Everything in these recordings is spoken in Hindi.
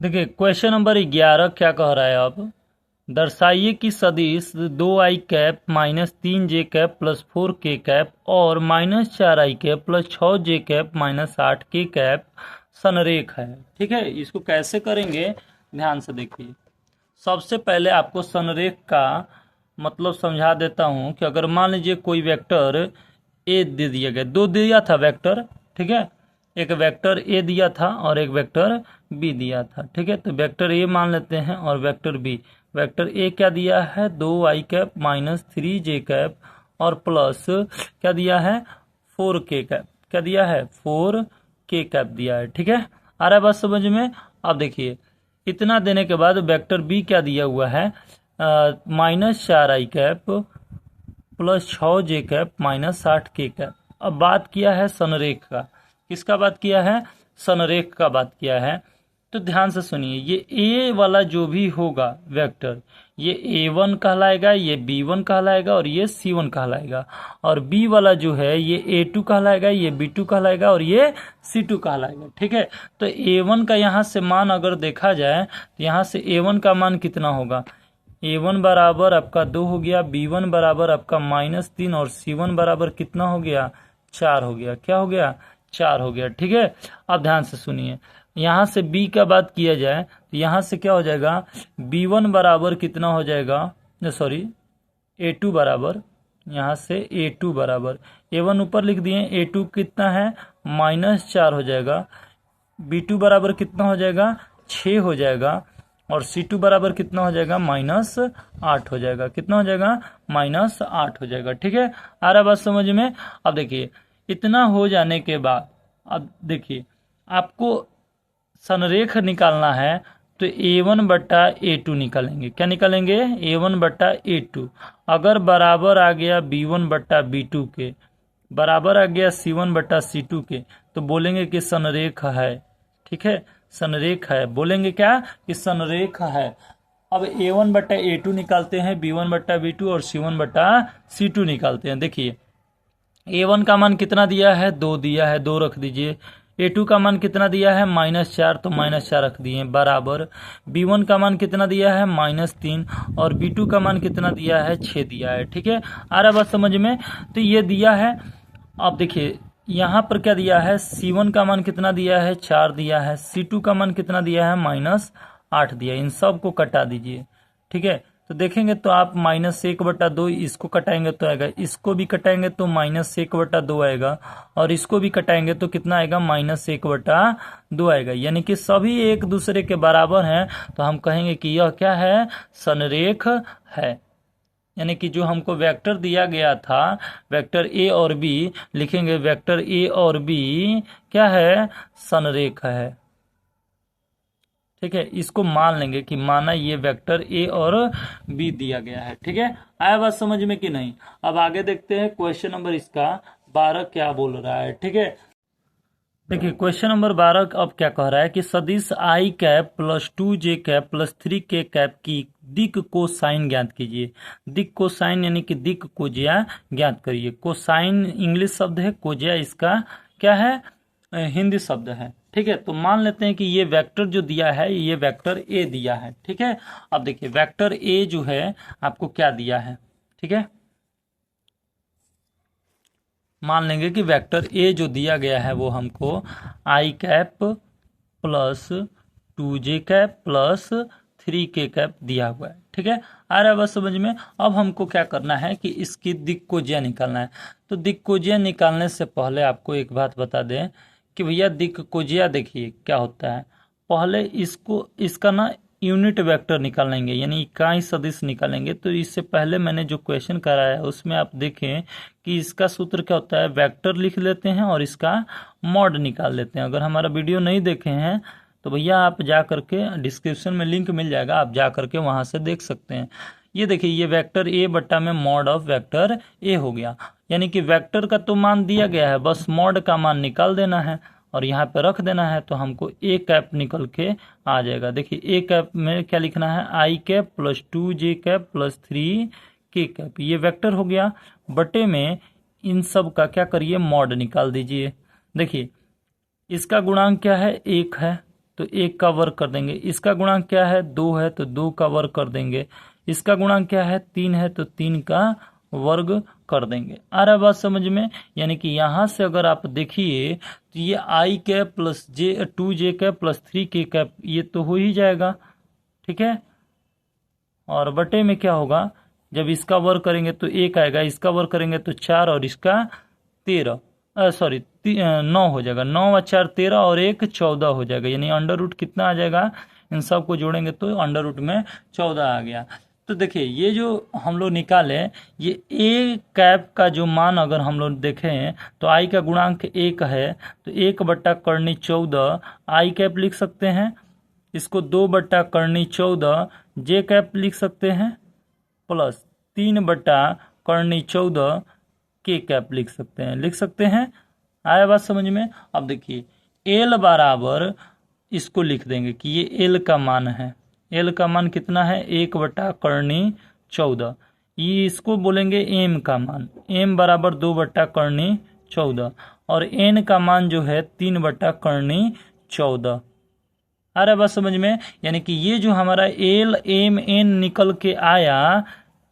देखिए क्वेश्चन नंबर 11 क्या कह रहा है। अब दर्शाइए कि सदिश 2i cap minus 3j cap plus 4k cap और minus 4i cap plus 6j cap minus 8k cap संरेख है। ठीक है, इसको कैसे करेंगे ध्यान से देखिए। सबसे पहले आपको संरेख का मतलब समझा देता हूं कि अगर मान लीजिए कोई वेक्टर ए दे दिया गया, दो दिया था वेक्टर, ठीक है, एक वेक्टर ए दिया था और एक वेक्टर बी दिया था। ठीक है, तो वेक्टर ए मान लेते हैं और वेक्टर बी। वेक्टर ए क्या दिया है, 2i cap minus 3j cap और प्लस क्या दिया है, 4k कैप। क्या दिया है, 4k कैप दिया है। ठीक है, आ रहा है बात समझ में। अब देखिए इतना देने के बाद वेक्टर बी क्या दिया हुआ है, minus 4i cap plus 6j cap minus 8k cap. अब बात किया है संरेख का। किसका बात किया है, संरेख का बात किया है। तो ध्यान से सुनिए, ये ए वाला जो भी होगा वेक्टर, ये A1 कहलाएगा, ये B1 कहलाएगा और ये C1 कहलाएगा। और बी वाला जो है ये A2 कहलाएगा, ये B2 कहलाएगा और ये C2 कहलाएगा। ठीक है, तो A1 का यहाँ से मान अगर देखा जाए तो यहाँ से A1 का मान कितना होगा, A1 बराबर आपका 2 हो गया, B1 बराबर आपका -3 और C1 बराबर कितना हो गया, 4 हो गया। क्या हो गया, 4 हो गया। ठीक है, अब ध्यान से सुनिए, यहाँ से B का बात किया जाए तो यहाँ से क्या हो जाएगा, B1 बराबर कितना हो जाएगा, सॉरी A2 बराबर, यहाँ से A2 बराबर, A1 ऊपर लिख दिए, A2 कितना है, -4 हो जाएगा। B2 बराबर कितना हो जाएगा, 6 हो जाएगा। और C2 बराबर कितना हो जाएगा, -8 हो जाएगा। कितना हो जाएगा, -8 हो जाएगा। ठीक है, आ रहा बात समझ में। अब देखिए इतना हो जाने के बाद अब देखिए आपको संरेख निकालना है तो A1 बट्टा A2 निकालेंगे। क्या निकालेंगे, A1 बट्टा A2। अगर बराबर आ गया B1 बट्टा B2 के, बराबर आ गया C1 बट्टा C2 के, तो बोलेंगे कि संरेख है। ठीक है, संरेख है, बोलेंगे क्या कि संरेख है। अब A1 बट्टा A2 निकालते हैं, B1 बट्टा B2 और C1 बट्टा C2 निकालते हैं। देखिए A1 का मान कितना दिया है, 2 दिया है, 2 रख दीजिए। A2 का मान कितना दिया है, -4, तो -4 रख दिए बराबर। B1 का मान कितना दिया है, -3 और B2 का मान कितना दिया है, 6 दिया है। ठीक है, आ रहा बात समझ में। तो ये दिया है। अब देखिए यहाँ पर क्या दिया है, C1 का मान कितना दिया है, 4 दिया है। C2 का मान कितना दिया है, -8 दिया है। इन सब को कटा दीजिए। ठीक है, तो देखेंगे तो आप -1/2 इसको कटाएंगे तो आएगा, इसको भी कटाएंगे तो -1/2 आएगा और इसको भी कटाएंगे तो कितना आएगा, -1/2 आएगा। यानी कि सभी एक दूसरे के बराबर हैं, तो हम कहेंगे कि यह क्या है, संरेख है। यानी कि जो हमको वेक्टर दिया गया था, वेक्टर ए और बी, लिखेंगे वेक्टर ए और बी क्या है, संरेख है। ठीक है, इसको मान लेंगे कि माना ये वेक्टर ए और बी दिया गया है। ठीक है, आया बात समझ में कि नहीं। अब आगे देखते हैं क्वेश्चन नंबर इसका 12 क्या बोल रहा है। ठीक है, देखिए क्वेश्चन नंबर 12 अब क्या कह रहा है कि सदिश i cap plus 2j cap plus 3k cap की दिक कोसाइन ज्ञात कीजिए। दिक कोसाइन यानी कि दिक कोजिया ज्ञात करिए। कोसाइन इंग्लिश शब्द है, कोजिया इसका क्या है, हिंदी शब्द है। ठीक है, तो मान लेते हैं कि ये वेक्टर जो दिया है ये वेक्टर ए दिया है। ठीक है, अब देखिए वेक्टर ए जो है आपको क्या दिया है। ठीक है, मान लेंगे कि वेक्टर ए जो दिया गया है वो हमको i cap plus 2j cap plus 3k cap दिया हुआ है। ठीक है, आ रहा है बस समझ में। अब हमको क्या करना है कि इसकी दिक्कोजिया निकालना है। तो दिक्कोजिया निकालने से पहले आपको एक बात बता दें कि भैया दिक्कोजिया देखिए क्या होता है। पहले इसको इसका ना यूनिट वेक्टर निकालेंगे, यानी इकाई सदिश निकालेंगे। तो इससे पहले मैंने जो क्वेश्चन कराया है उसमें आप देखें कि इसका सूत्र क्या होता है, वेक्टर लिख लेते हैं और इसका मॉड निकाल लेते हैं। अगर हमारा वीडियो नहीं देखे हैं तो भैया आप जा करके डिस्क्रिप्शन में लिंक मिल जाएगा, आप जा करके वहां से देख सकते हैं। ये देखिए ये वेक्टर ए बट्टा में मॉड ऑफ वेक्टर ए हो गया। यानी कि वेक्टर का तो मान दिया गया है, बस मॉड का मान निकाल देना है और यहाँ पे रख देना है, तो हमको ए कैप निकल के आ जाएगा। देखिए ए कैप में क्या लिखना है, i cap plus 2j cap plus 3k cap, ये वेक्टर हो गया। बटे में इन सब का क्या करिए, मॉड निकाल दीजिए। देखिए इसका गुणांक क्या है, 1 है, तो 1 का वर्ग कर देंगे। इसका गुणांक क्या है, 2 है तो 2 का वर्ग कर देंगे। इसका गुणांक क्या है, 3 है तो 3 का वर्ग कर देंगे। आ रहा है बात समझ में। यानी कि यहां से अगर आप देखिए तो ये आई कैप प्लस जे 2j cap plus 3k cap ये तो हो ही जाएगा, ठीक है। और बटे में क्या होगा, जब इसका वर्ग करेंगे तो 1 आएगा, इसका वर्ग करेंगे तो 4 और इसका 13 सॉरी 9 हो जाएगा। 9 और 4 13 और 1 14 हो जाएगा। यानी अंडर रूट कितना आ जाएगा, इन सब को जोड़ेंगे तो अंडर रूट में 14 आ गया। तो देखिए ये जो हम लोग निकाले, ये ए कैप का जो मान अगर हम लोग देखें तो आई का गुणांक 1 है तो 1/14 आई कैप लिख सकते हैं। इसको 2/14 जे कैप लिख सकते हैं, प्लस 3/14 के कैप लिख सकते हैं। आया बात समझ में। अब देखिए एल बराबर इसको लिख देंगे कि ये एल का मान है। एल का मान कितना है, 1/14। ये इसको बोलेंगे एम का मान, एम बराबर 2/14 और एन का मान जो है 3/14। आ रहा है बात समझ में। यानी कि ये जो हमारा एल एम एन निकल के आया,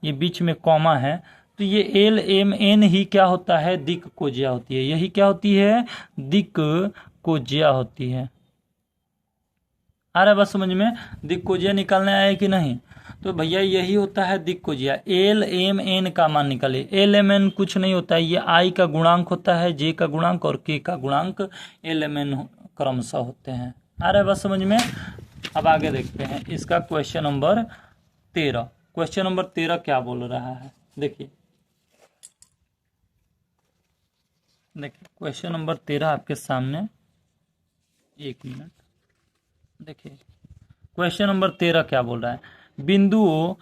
ये बीच में कॉमा है, तो ये एल एम एन ही क्या होता है, दिक् कोज्या होती है। यही क्या होती है, दिक् कोज्या होती है। आ रहा है बात समझ में। दिक् कोज्या निकालने आया कि नहीं, तो भैया यही होता है दिक् कोज्या। एल एम एन का मान निकाले। एल एम एन कुछ नहीं होता है, ये आई का गुणांक होता है, जे का गुणांक और के का गुणांक एल एम एन क्रमशः होते हैं। आ रहा है बात समझ में। अब आगे देखते हैं इसका क्वेश्चन नंबर 13। क्वेश्चन नंबर 13 क्या बोल रहा है, देखिए क्वेश्चन नंबर 13 आपके सामने, 1 मिनट। देखिए क्वेश्चन नंबर 13 क्या बोल रहा है, बिंदुओं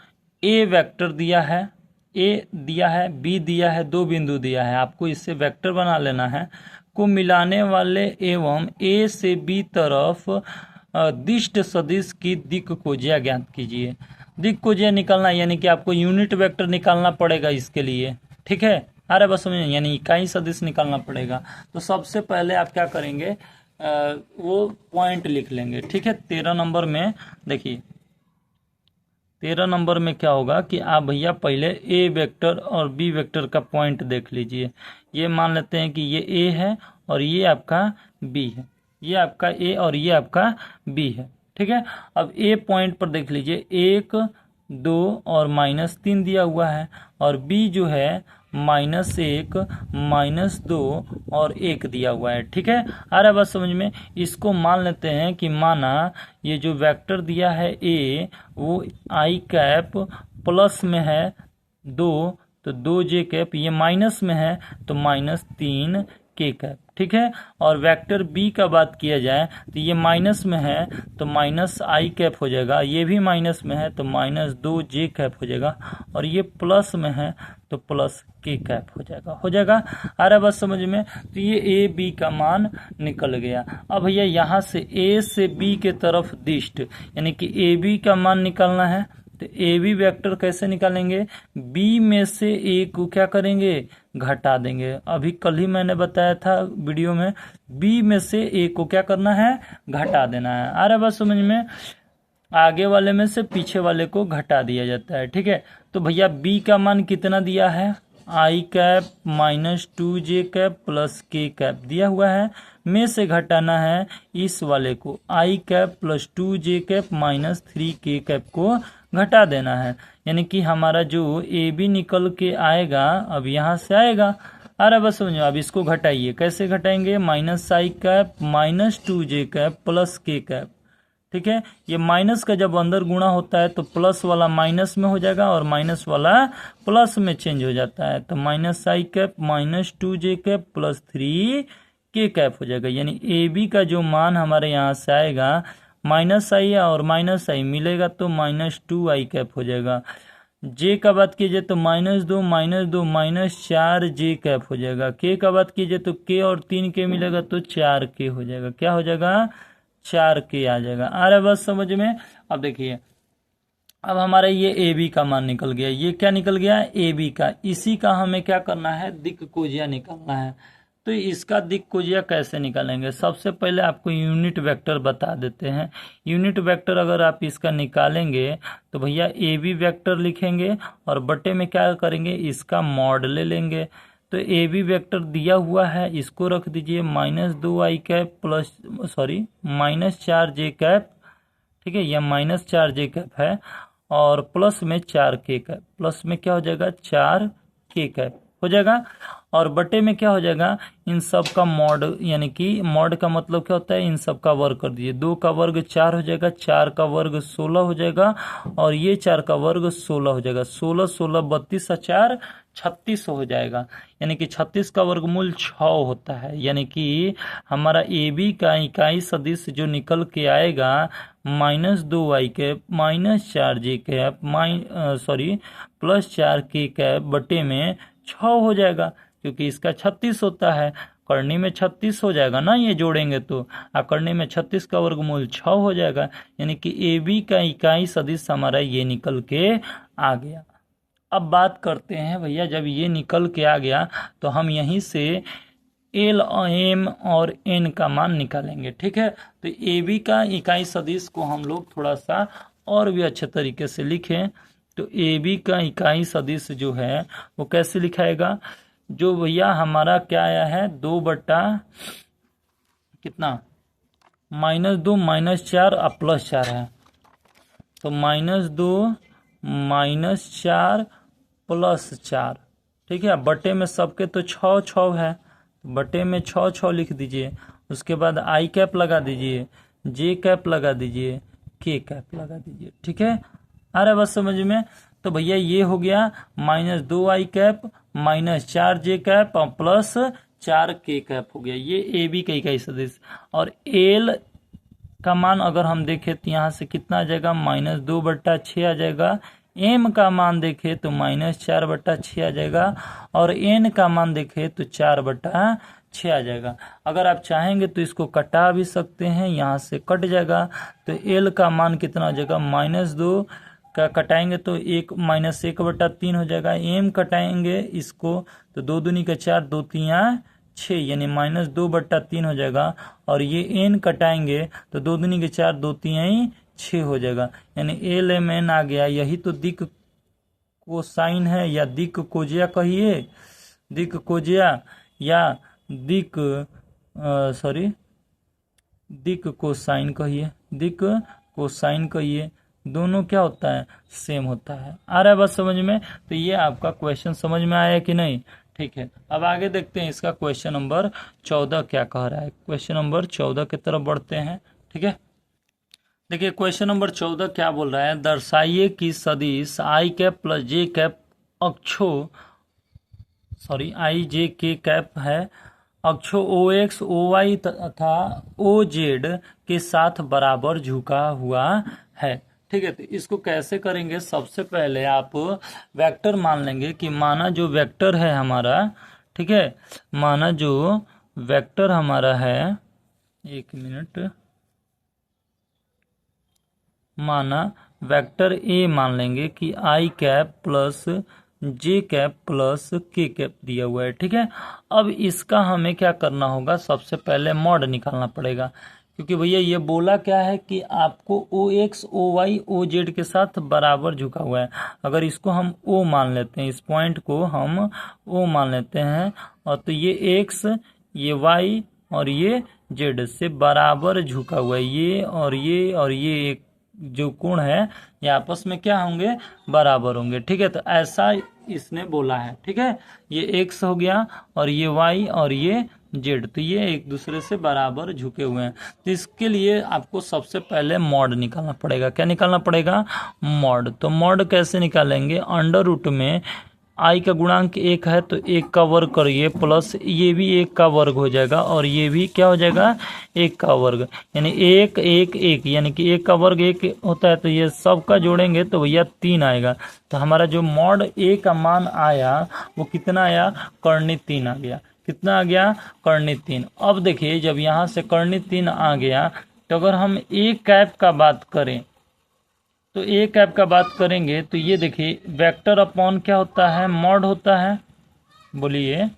ए वेक्टर दिया है, ए दिया है, बी दिया है, 2 बिंदु दिया है, आपको इससे वेक्टर बना लेना है, को मिलाने वाले एवं ए से बी तरफ दिष्ट सदिश की दिक् कोज्या ज्ञात कीजिए। दिक् कोज्या निकालना यानी कि आपको यूनिट वेक्टर निकालना पड़ेगा इसके लिए, ठीक है। अरे बस समझिए, यानी इकाई सदिश निकालना पड़ेगा। तो सबसे पहले आप क्या करेंगे, वो पॉइंट लिख लेंगे, ठीक है। 13 नंबर में देखिए, 13 नंबर में क्या होगा कि आप भैया पहले ए वेक्टर और बी वेक्टर का पॉइंट देख लीजिए। ये मान लेते हैं कि ये ए है और ये आपका बी है, ये आपका ए और ये आपका बी है, ठीक है। अब ए पॉइंट पर देख लीजिए 1 2 और -3 दिया हुआ है, और बी जो है -1 -2 और 1 दिया हुआ है, ठीक है। आ रहा है बात समझ में। इसको मान लेते हैं कि माना ये जो वेक्टर दिया है ए, वो आई कैप प्लस में है 2 तो 2j कैप, ये माइनस में है तो -3 के कैप, ठीक है। और वेक्टर बी का बात किया जाए तो ये माइनस में है तो -i कैप हो जाएगा, ये भी माइनस में है तो -2j कैप हो जाएगा, और ये प्लस में है तो +k कैप हो जाएगा। आ रहा है बात समझ में। तो ये ए बी का मान निकल गया। अब भैया यहाँ से ए से बी के तरफ दिष्ट यानी कि ए बी का मान निकालना है, तो ए बी वेक्टर कैसे निकालेंगे, बी में से ए को क्या करेंगे, घटा देंगे। अभी कल ही मैंने बताया था वीडियो में, बी में से ए को क्या करना है, घटा देना है। आ रहा है बात समझ में। आगे वाले में से पीछे वाले को घटा दिया जाता है, ठीक है। तो भैया बी का मान कितना दिया है, i cap -2j cap plus के कैप दिया हुआ है, में से घटाना है इस वाले को, आई cap +2j cap -3k cap को घटा देना है। यानी कि हमारा जो ए बी निकल के आएगा, अब यहाँ से आएगा। अरे बस समझो, अब इसको घटाइए, कैसे घटाएंगे, -i cap -2j cap plus के कैप, ठीक है। ये माइनस का जब अंदर गुणा होता है तो प्लस वाला माइनस में हो जाएगा और माइनस वाला प्लस में चेंज हो जाता है, तो -i cap -2j cap +3k cap हो जाएगा। यानी ए बी का जो मान हमारे यहाँ से आएगा, -i और -i मिलेगा तो -2i कैप हो जाएगा। जे का बात कीजिए तो -2 -4j कैप हो जाएगा। के का बात कीजिए तो k और 3k मिलेगा तो 4k हो जाएगा। क्या हो जाएगा, 4k आ जाएगा। आ रहा है बस समझ में। अब देखिए, अब हमारा ये ए बी का मान निकल गया, ये क्या निकल गया, ए बी का। इसी का हमें क्या करना है, दिक् कोज्या निकालना है। तो इसका दिक्कोजिया कैसे निकालेंगे? सबसे पहले आपको यूनिट वेक्टर बता देते हैं। यूनिट वेक्टर अगर आप इसका निकालेंगे तो भैया ए बी वेक्टर लिखेंगे और बटे में क्या करेंगे, इसका मॉड ले लेंगे। तो ए बी वेक्टर दिया हुआ है, इसको रख दीजिए -2i cap plus -4j cap, ठीक है, यह -4j कैप है और प्लस में 4k कैप, प्लस में क्या हो जाएगा 4k कैप हो जाएगा और बटे में क्या हो जाएगा, इन सब का मॉड, यानी कि मॉड का मतलब क्या होता है, इन सब का वर्ग कर दीजिए। 2 का वर्ग 4 हो जाएगा, 4 का वर्ग 16 हो जाएगा और ये 4 का वर्ग 16 हो जाएगा। 16 16 32 और 4 36 हो जाएगा, यानी कि 36 का वर्गमूल 6 होता है। यानी कि हमारा ए बी का इकाई सदिश जो निकल के आएगा -2i cap -4j cap +4k cap बटे में 6 हो जाएगा, क्योंकि इसका 36 होता है। करनी में 36 हो जाएगा ना, ये जोड़ेंगे तो करनी में 36 का वर्गमूल 6 हो जाएगा, यानी कि ए बी का इकाई सदिश हमारा ये निकल के आ गया। अब बात करते हैं भैया, जब ये निकल के आ गया तो हम यहीं से एल एम और एन का मान निकालेंगे, ठीक है। तो ए बी का इकाई सदिश को हम लोग थोड़ा सा और भी अच्छे तरीके से लिखें। तो ए बी का इकाई सदिश जो है वो कैसे लिखाएगा, जो भैया हमारा क्या आया है 2 बटा कितना -2 -4 और +4 है, तो -2 -4 +4, ठीक है। बटे में सबके तो 6 6 है, बटे में 6 6 लिख दीजिए। उसके बाद आई कैप लगा दीजिए, जे कैप लगा दीजिए, के कैप लगा दीजिए, ठीक है। आ रहा है बस समझ में? तो भैया ये हो गया -2i कैप -4j कैप और +4k कैप हो गया, ये ए बी का इकाई सदिश। और एल का मान अगर हम देखें तो यहाँ से कितना आ जाएगा, -2 बटा 6 आ जाएगा। एम का मान देखे तो -4 बटा 6 आ जाएगा और एन का मान देखे तो 4 बटा 6 आ जाएगा। अगर आप चाहेंगे तो इसको कटा भी सकते हैं, यहाँ से कट जाएगा। तो एल का मान कितना हो जाएगा, -2 का कटाएंगे तो 1 बटा 3 हो जाएगा। एम कटाएंगे इसको तो 2 दूनी का 4, 2 तिया 6, यानी -2 बटा 3 हो जाएगा। और ये एन कटाएंगे तो 2 दूनी के 4, 2 तिया 6 हो जाएगा, यानी एल एम एन आ गया। यही तो दिक कोसाइन है, या दिक कोजिया कहिए, दिक कोजिया या दिक दिक कोसाइन कहिए, दिक कोसाइन कहिए, दोनों क्या होता है, सेम होता है। आ रहा है बस समझ में? तो ये आपका क्वेश्चन समझ में आया कि नहीं? ठीक है, अब आगे देखते हैं इसका क्वेश्चन नंबर 14 क्या कह रहा है। क्वेश्चन नंबर 14 की तरफ बढ़ते हैं, ठीक है। देखिए क्वेश्चन नंबर 14 क्या बोल रहा है, दर्शाइए कि सदिश i cap plus J cap आई जे के कैप है, अक्षों ओ एक्स ओ वाई तथा ओ जेड के साथ बराबर झुका हुआ है, ठीक है। तो इसको कैसे करेंगे, सबसे पहले आप वेक्टर मान लेंगे कि माना जो वेक्टर है हमारा, ठीक है, माना जो वेक्टर हमारा है, एक मिनट, माना वेक्टर ए मान लेंगे कि आई कैप प्लस जे कैप प्लस के कैप दिया हुआ है, ठीक है। अब इसका हमें क्या करना होगा, सबसे पहले मॉड निकालना पड़ेगा, क्योंकि भैया ये बोला क्या है कि आपको O X O Y O Z के साथ बराबर झुका हुआ है। अगर इसको हम ओ मान लेते हैं, इस पॉइंट को हम ओ मान लेते हैं, और तो ये एक्स, ये वाई और ये जेड से बराबर झुका हुआ है, ये और ये और ये एक जो कोण है ये आपस में क्या होंगे, बराबर होंगे, ठीक है। तो ऐसा इसने बोला है, ठीक है। ये एक्स हो गया और ये वाई और ये जेड, तो ये एक दूसरे से बराबर झुके हुए हैं। तो इसके लिए आपको सबसे पहले मॉड निकालना पड़ेगा। क्या निकालना पड़ेगा, मॉड। तो मॉड कैसे निकालेंगे, अंडर रूट में आई का गुणांक 1 है तो 1 का वर्ग करिए, प्लस ये भी 1 का वर्ग हो जाएगा और ये भी क्या हो जाएगा, 1 का वर्ग, यानी 1 1 1, यानी कि 1 का वर्ग 1 होता है, तो ये सब का जोड़ेंगे तो भैया 3 आएगा। तो हमारा जो मॉड ए का मान आया वो कितना आया, कर्णी 3 आ गया। कितना आ गया, कर्णी 3। अब देखिए जब यहाँ से कर्णी 3 आ गया, तो अगर हम ए कैप का बात करें, तो ए कैप का बात करेंगे तो ये देखिए वेक्टर अपॉन क्या होता है, मॉड होता है। बोलिए,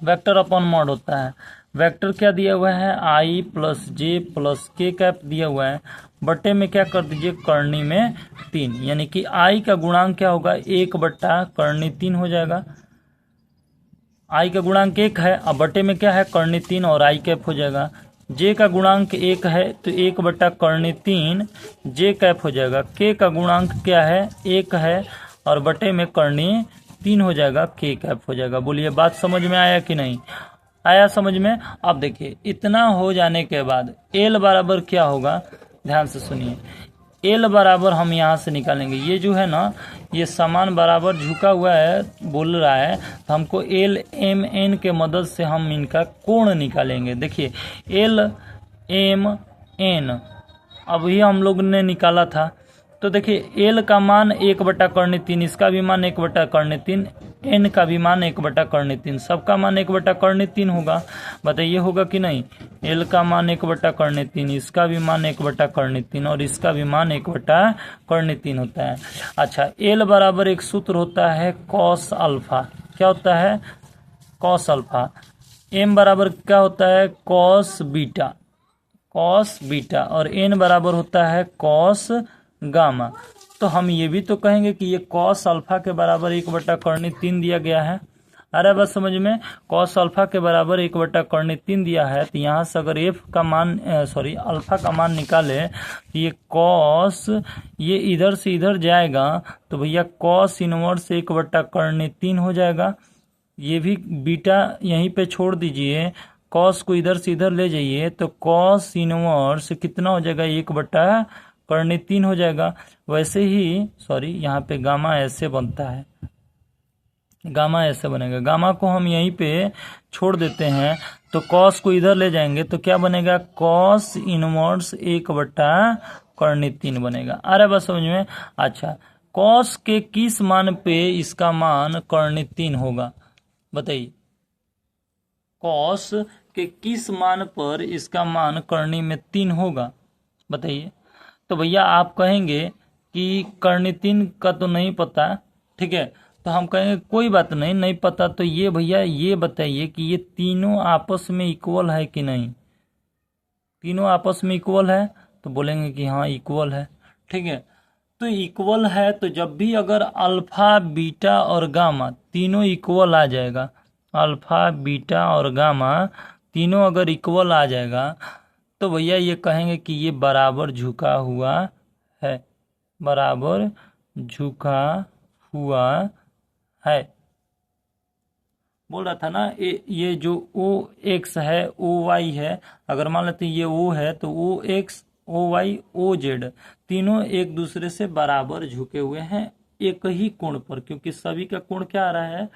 वेक्टर अपॉन मॉड होता है। वेक्टर क्या दिया हुआ है, आई प्लस जे प्लस के कैप दिया हुआ है, बटे में क्या कर दीजिए, करनी में 3, यानी कि आई का गुणांक क्या होगा, 1 करनी 3 हो जाएगा। आई का गुणांक 1 है, अब बटे में क्या है, करनी 3 और आई कैप हो जाएगा। जे का गुणांक 1 है तो 1/करनी 3 जे कैप हो जाएगा। के का गुणांक क्या है, 1 है और बटे में करनी 3 हो जाएगा, के कैप हो जाएगा। बोलिए बात समझ में आया कि नहीं आया समझ में। अब देखिए इतना हो जाने के बाद एल बराबर क्या होगा, ध्यान से सुनिए। एल बराबर हम यहाँ से निकालेंगे, ये जो है ना ये समान बराबर झुका हुआ है बोल रहा है, तो हमको एल एम एन के मदद से हम इनका कोण निकालेंगे। देखिए एल एम एन अभी हम लोग ने निकाला था, तो देखिए एल का मान 1/करनी 3, इसका भी मान 1/करनी 3, एन का भी मान 1/करनी 3, सबका मान 1/करनी 3 होगा। बताइए होगा कि नहीं। एल का मान 1/करनी 3, इसका भी मान 1/करनी 3 और इसका भी मान 1/करनी 3 होता है। अच्छा, एल बराबर एक सूत्र होता है कॉस अल्फा। क्या होता है, कॉस अल्फा। एम बराबर क्या होता है, कॉस बीटा, कॉस बीटा, और एन बराबर होता है कॉस गामा। तो हम ये भी तो कहेंगे कि ये कॉस अल्फा के बराबर 1/करनी 3 दिया गया है। अरे बस समझ में, कॉस अल्फा के बराबर 1/करनी 3 दिया है, तो यहाँ से अगर एफ का मान अल्फा का मान निकाले तो ये कॉस, ये इधर से इधर जाएगा तो भैया कॉस इनवर्स 1/करनी 3 हो जाएगा। ये भी बीटा यहीं पे छोड़ दीजिए, कॉस को इधर से इधर ले जाइए तो कॉस इनवर्स कितना हो जाएगा, 1/करनी 3 हो जाएगा। वैसे ही यहाँ पे गामा ऐसे बनता है, गामा ऐसे बनेगा। गामा को हम यहीं पे छोड़ देते हैं तो कॉस को इधर ले जाएंगे तो क्या बनेगा, कॉस इनवर्स 1/करनी 3 बनेगा। अरे बस समझ में। अच्छा, कॉस के किस मान पे इसका मान करनी 3 होगा, बताइए। कॉस के किस मान पर इसका मान करनी में 3 होगा, बताइए। तो भैया आप कहेंगे कि करनी 3 का तो नहीं पता, ठीक है, तो हम कहेंगे कोई बात नहीं, नहीं पता तो ये भैया ये बताइए कि ये तीनों आपस में इक्वल है कि नहीं। तीनों आपस में इक्वल है तो बोलेंगे कि हाँ इक्वल है, ठीक है। तो इक्वल है तो जब भी अगर अल्फा बीटा और गामा तीनों इक्वल आ जाएगा, अल्फा बीटा और गामा तीनों अगर इक्वल आ जाएगा तो भैया ये कहेंगे कि ये बराबर झुका हुआ है, बराबर झुका हुआ है। बोल रहा था ना ये जो ओ एक्स है ओ वाई है, अगर मान लेते ये ओ है तो O X O Y O Z तीनों एक दूसरे से बराबर झुके हुए हैं एक ही कोण पर, क्योंकि सभी का कोण क्या आ रहा है,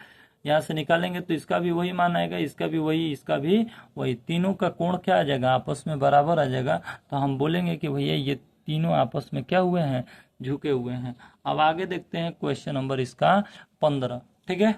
यहाँ से निकालेंगे तो इसका भी वही मान आएगा, इसका भी वही, इसका भी वही, तीनों का कोण क्या आ जाएगा, आपस में बराबर आ जाएगा। तो हम बोलेंगे कि भैया ये तीनों आपस में क्या हुए हैं, झुके हुए हैं। अब आगे देखते हैं क्वेश्चन नंबर इसका 15, ठीक है।